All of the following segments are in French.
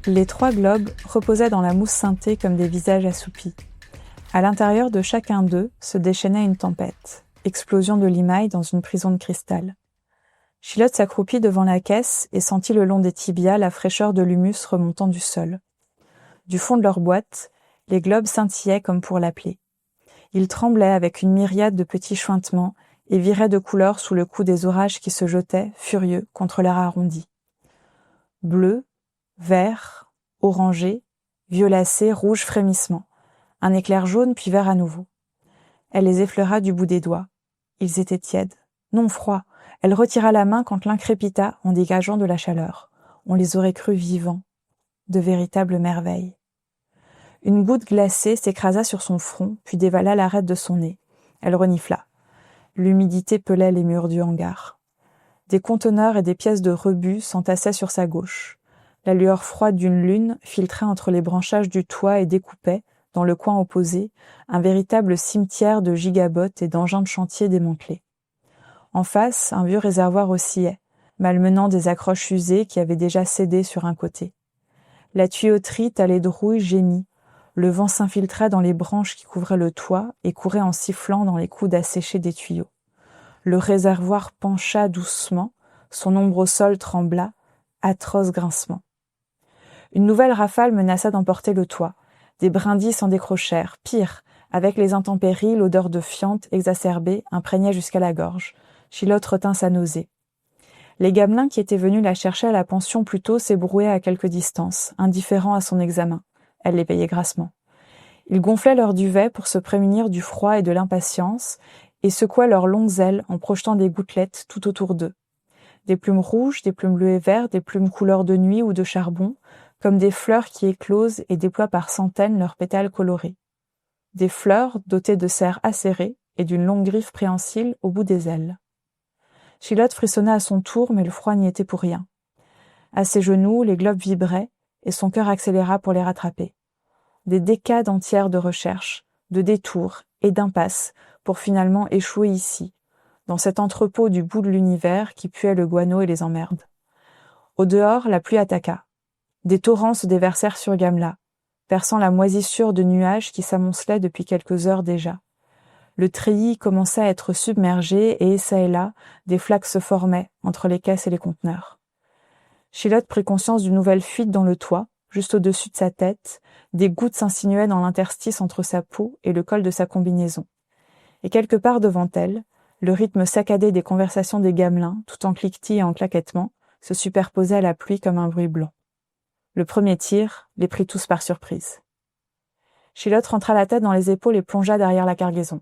Les 3 globes reposaient dans la mousse ceintée comme des visages assoupis. À l'intérieur de chacun d'eux se déchaînait une tempête, explosion de limailles dans une prison de cristal. Chilotte s'accroupit devant la caisse et sentit le long des tibias la fraîcheur de l'humus remontant du sol. Du fond de leur boîte, les globes scintillaient comme pour l'appeler. Ils tremblaient avec une myriade de petits chointements et viraient de couleur sous le coup des orages qui se jetaient, furieux, contre l'air arrondi. Bleu, vert, orangé, violacé, rouge frémissement. Un éclair jaune puis vert à nouveau. Elle les effleura du bout des doigts. Ils étaient tièdes, non froids. Elle retira la main quand l'un crépita en dégageant de la chaleur. On les aurait crus vivants. De véritables merveilles. Une goutte glacée s'écrasa sur son front, puis dévala l'arête de son nez. Elle renifla. L'humidité pelait les murs du hangar. Des conteneurs et des pièces de rebut s'entassaient sur sa gauche. La lueur froide d'une lune filtrait entre les branchages du toit et découpait, dans le coin opposé, un véritable cimetière de gigabottes et d'engins de chantier démantelés. En face, un vieux réservoir oscillait, malmenant des accroches usées qui avaient déjà cédé sur un côté. La tuyauterie, tallée de rouille, gémit. Le vent s'infiltrait dans les branches qui couvraient le toit et courait en sifflant dans les coudes asséchés des tuyaux. Le réservoir pencha doucement, son ombre au sol trembla, atroce grincement. Une nouvelle rafale menaça d'emporter le toit. Des brindilles s'en décrochèrent. Pire, avec les intempéries, l'odeur de fiente exacerbée imprégnait jusqu'à la gorge. Chilotte retint sa nausée. Les gamelins qui étaient venus la chercher à la pension plus tôt s'ébrouaient à quelque distance, indifférents à son examen. Elle les payait grassement. Ils gonflaient leur duvet pour se prémunir du froid et de l'impatience et secouaient leurs longues ailes en projetant des gouttelettes tout autour d'eux. Des plumes rouges, des plumes bleues et vertes, des plumes couleur de nuit ou de charbon, comme des fleurs qui éclosent et déploient par centaines leurs pétales colorés. Des fleurs dotées de serres acérées et d'une longue griffe préhensile au bout des ailes. Chilotte frissonna à son tour, mais le froid n'y était pour rien. À ses genoux, les globes vibraient, et son cœur accéléra pour les rattraper. Des décades entières de recherche, de détours et d'impasses pour finalement échouer ici, dans cet entrepôt du bout de l'univers qui puait le guano et les emmerdes. Au dehors, la pluie attaqua. Des torrents se déversèrent sur Gamla, perçant la moisissure de nuages qui s'amoncelaient depuis quelques heures déjà. Le treillis commençait à être submergé et, çà et là, des flaques se formaient entre les caisses et les conteneurs. Chilotte prit conscience d'une nouvelle fuite dans le toit, juste au-dessus de sa tête, des gouttes s'insinuaient dans l'interstice entre sa peau et le col de sa combinaison. Et quelque part devant elle, le rythme saccadé des conversations des gamelins, tout en cliquetis et en claquettements, se superposait à la pluie comme un bruit blanc. Le premier tir les prit tous par surprise. Chilotte rentra la tête dans les épaules et plongea derrière la cargaison,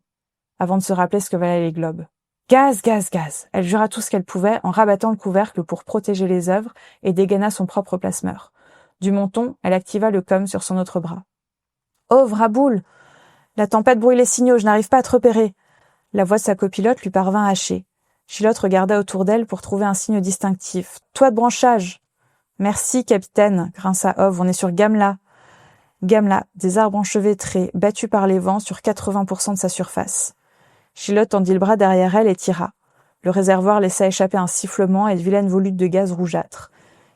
avant de se rappeler ce que valaient les globes. Gaz, gaz, gaz. Elle jura tout ce qu'elle pouvait en rabattant le couvercle pour protéger les œuvres et dégaina son propre plasmeur. Du menton, elle activa le com sur son autre bras. « Oh, Vraboul ! La tempête brouille les signaux, je n'arrive pas à te repérer. » La voix de sa copilote lui parvint hachée. Chilotte regarda autour d'elle pour trouver un signe distinctif. « Toit de branchage !»« Merci, capitaine !» grinça Ov. « On est sur Gamla. » Gamla, des arbres enchevêtrés, battus par les vents sur 80% de sa surface. Chilotte tendit le bras derrière elle et tira. Le réservoir laissa échapper un sifflement et de vilaines volutes de gaz rougeâtre.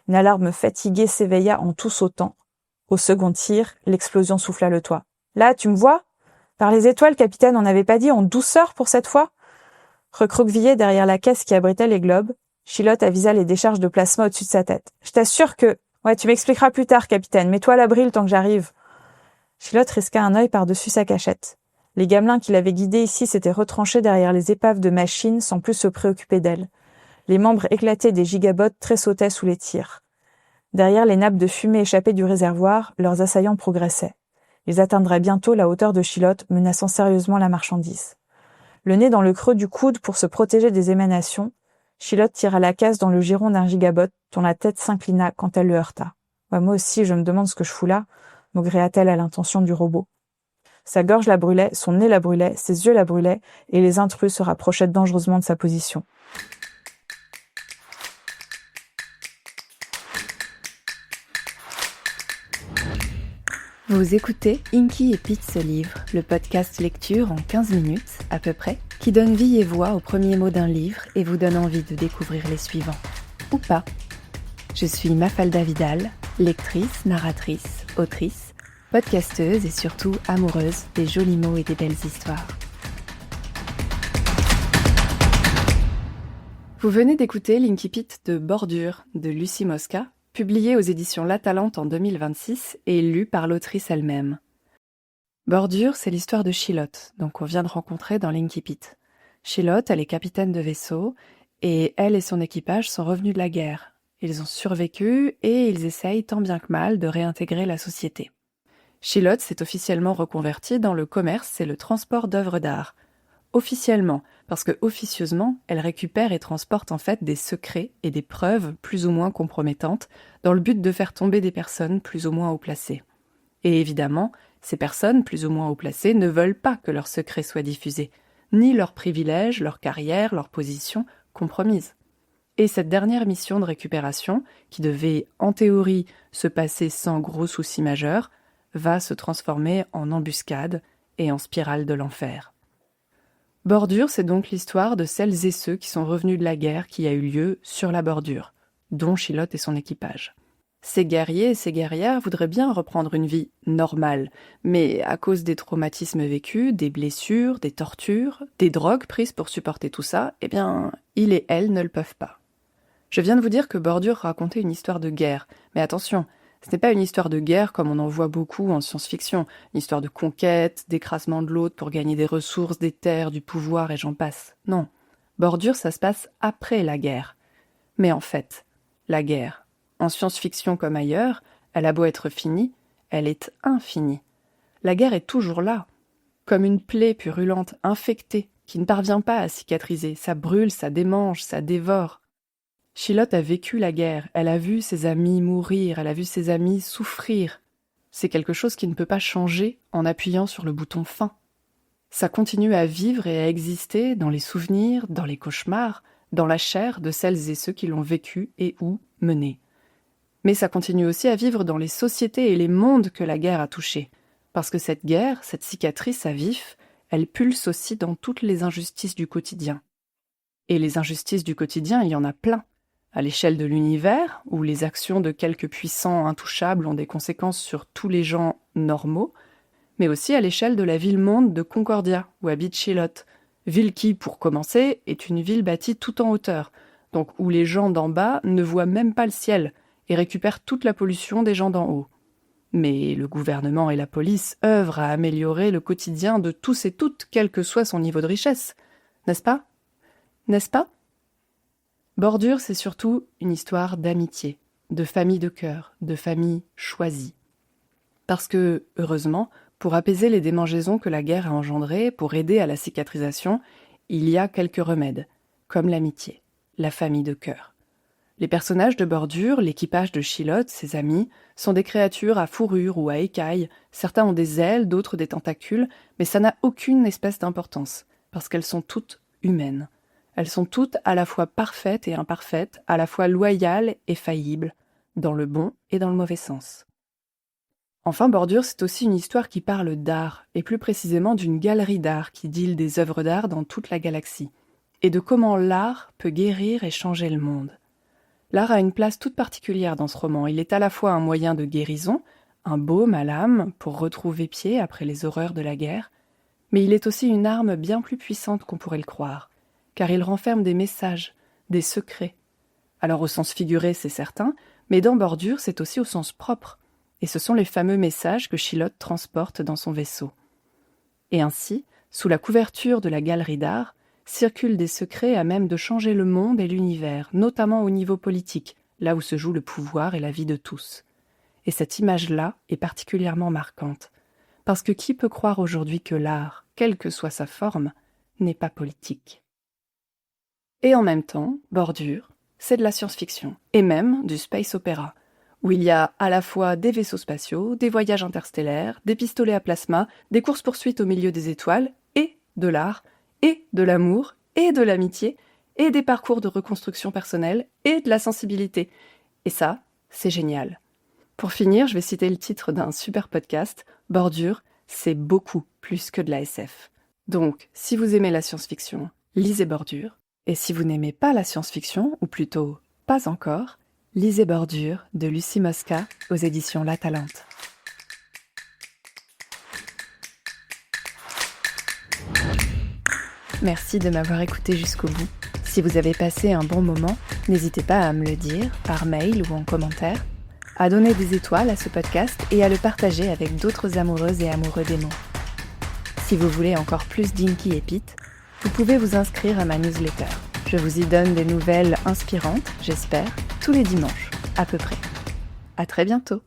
Une alarme fatiguée s'éveilla en tout sautant. Au second tir, l'explosion souffla le toit. « Là, tu me vois ? Par les étoiles, capitaine, on n'avait pas dit en douceur pour cette fois ?» Recroquevillée derrière la caisse qui abritait les globes, Chilotte avisa les décharges de plasma au-dessus de sa tête. « Je t'assure que... »« Ouais, tu m'expliqueras plus tard, capitaine. Mets-toi à l'abri le temps que j'arrive. » Chilotte risqua un œil par-dessus sa cachette. Les gamelins qui l'avaient guidée ici s'étaient retranchés derrière les épaves de machines sans plus se préoccuper d'elle. Les membres éclatés des gigabots tressautaient sous les tirs. Derrière les nappes de fumée échappées du réservoir, leurs assaillants progressaient. Ils atteindraient bientôt la hauteur de Chilotte, menaçant sérieusement la marchandise. Le nez dans le creux du coude pour se protéger des émanations, Chilotte tira la caisse dans le giron d'un gigabot dont la tête s'inclina quand elle le heurta. Ouais, moi aussi, je me demande ce que je fous là, maugréa-t-elle à l'intention du robot. Sa gorge la brûlait, son nez la brûlait, ses yeux la brûlaient, et les intrus se rapprochaient dangereusement de sa position. Vous écoutez Inky et Pete se livrent, le podcast lecture en 15 minutes, à peu près, qui donne vie et voix aux premiers mots d'un livre et vous donne envie de découvrir les suivants. Ou pas. Je suis Mafalda Vidal, Lectrice, narratrice, autrice, podcasteuse et surtout amoureuse des jolis mots et des belles histoires. Vous venez d'écouter l'Incipit de Bordure de Lucie Mosca, publié aux éditions La Talente en 2026 et lu par l'autrice elle-même. Bordure, c'est l'histoire de Chilotte, donc on vient de rencontrer dans l'Incipit. Chilotte, elle est capitaine de vaisseau et elle et son équipage sont revenus de la guerre. Ils ont survécu et ils essayent tant bien que mal de réintégrer la société. Chilotte s'est officiellement reconvertie dans le commerce et le transport d'œuvres d'art. Officiellement, parce que officieusement, elle récupère et transporte en fait des secrets et des preuves plus ou moins compromettantes dans le but de faire tomber des personnes plus ou moins haut placées. Et évidemment, ces personnes plus ou moins haut placées ne veulent pas que leurs secrets soient diffusés, ni leurs privilèges, leur carrière, leur position compromises. Et cette dernière mission de récupération, qui devait en théorie se passer sans gros soucis majeurs, va se transformer en embuscade et en spirale de l'enfer. Bordure, c'est donc l'histoire de celles et ceux qui sont revenus de la guerre qui a eu lieu sur la bordure, dont Chilotte et son équipage. Ces guerriers et ces guerrières voudraient bien reprendre une vie normale, mais à cause des traumatismes vécus, des blessures, des tortures, des drogues prises pour supporter tout ça, eh bien, ils et elles ne le peuvent pas. Je viens de vous dire que Bordure racontait une histoire de guerre, mais attention, ce n'est pas une histoire de guerre comme on en voit beaucoup en science-fiction, une histoire de conquête, d'écrasement de l'autre pour gagner des ressources, des terres, du pouvoir et j'en passe. Non, Bordure, ça se passe après la guerre. Mais en fait, la guerre, en science-fiction comme ailleurs, elle a beau être finie, elle est infinie. La guerre est toujours là, comme une plaie purulente, infectée, qui ne parvient pas à cicatriser, ça brûle, ça démange, ça dévore. Chilotte a vécu la guerre, elle a vu ses amis mourir, elle a vu ses amis souffrir. C'est quelque chose qui ne peut pas changer en appuyant sur le bouton fin. Ça continue à vivre et à exister dans les souvenirs, dans les cauchemars, dans la chair de celles et ceux qui l'ont vécu et ou mené. Mais ça continue aussi à vivre dans les sociétés et les mondes que la guerre a touchés. Parce que cette guerre, cette cicatrice à vif, elle pulse aussi dans toutes les injustices du quotidien. Et les injustices du quotidien, il y en a plein. À l'échelle de l'univers, où les actions de quelques puissants intouchables ont des conséquences sur tous les gens normaux, mais aussi à l'échelle de la ville-monde de Concordia, où habite Chilotte, ville qui, pour commencer, est une ville bâtie tout en hauteur, donc où les gens d'en bas ne voient même pas le ciel et récupèrent toute la pollution des gens d'en haut. Mais le gouvernement et la police œuvrent à améliorer le quotidien de tous et toutes, quel que soit son niveau de richesse. N'est-ce pas ? N'est-ce pas ? Bordure, c'est surtout une histoire d'amitié, de famille de cœur, de famille choisie. Parce que, heureusement, pour apaiser les démangeaisons que la guerre a engendrées, pour aider à la cicatrisation, il y a quelques remèdes, comme l'amitié, la famille de cœur. Les personnages de Bordure, l'équipage de Chilotte, ses amis, sont des créatures à fourrure ou à écailles, certains ont des ailes, d'autres des tentacules, mais ça n'a aucune espèce d'importance, parce qu'elles sont toutes humaines. Elles sont toutes à la fois parfaites et imparfaites, à la fois loyales et faillibles, dans le bon et dans le mauvais sens. Enfin, Bordure, c'est aussi une histoire qui parle d'art, et plus précisément d'une galerie d'art qui deal des œuvres d'art dans toute la galaxie, et de comment l'art peut guérir et changer le monde. L'art a une place toute particulière dans ce roman. Il est à la fois un moyen de guérison, un baume à l'âme pour retrouver pied après les horreurs de la guerre, mais il est aussi une arme bien plus puissante qu'on pourrait le croire, car il renferme des messages, des secrets. Alors au sens figuré, c'est certain, mais dans Bordure, c'est aussi au sens propre, et ce sont les fameux messages que Chilotte transporte dans son vaisseau. Et ainsi, sous la couverture de la galerie d'art, circulent des secrets à même de changer le monde et l'univers, notamment au niveau politique, là où se joue le pouvoir et la vie de tous. Et cette image-là est particulièrement marquante, parce que qui peut croire aujourd'hui que l'art, quelle que soit sa forme, n'est pas politique ? Et en même temps, Bordure, c'est de la science-fiction, et même du space opéra, où il y a à la fois des vaisseaux spatiaux, des voyages interstellaires, des pistolets à plasma, des courses-poursuites au milieu des étoiles, et de l'art, et de l'amour, et de l'amitié, et des parcours de reconstruction personnelle, et de la sensibilité. Et ça, c'est génial. Pour finir, je vais citer le titre d'un super podcast, Bordure, c'est beaucoup plus que de la SF. Donc, si vous aimez la science-fiction, lisez Bordure. Et si vous n'aimez pas la science-fiction, ou plutôt pas encore, Lisez Bordure de Lucie Mosca aux éditions La Talente. Merci de m'avoir écouté jusqu'au bout. Si vous avez passé un bon moment, n'hésitez pas à me le dire par mail ou en commentaire, à donner des étoiles à ce podcast et à le partager avec d'autres amoureuses et amoureux des mots. Si vous voulez encore plus d'Inky et Pete, vous pouvez vous inscrire à ma newsletter. Je vous y donne des nouvelles inspirantes, j'espère, tous les dimanches, à peu près. À très bientôt.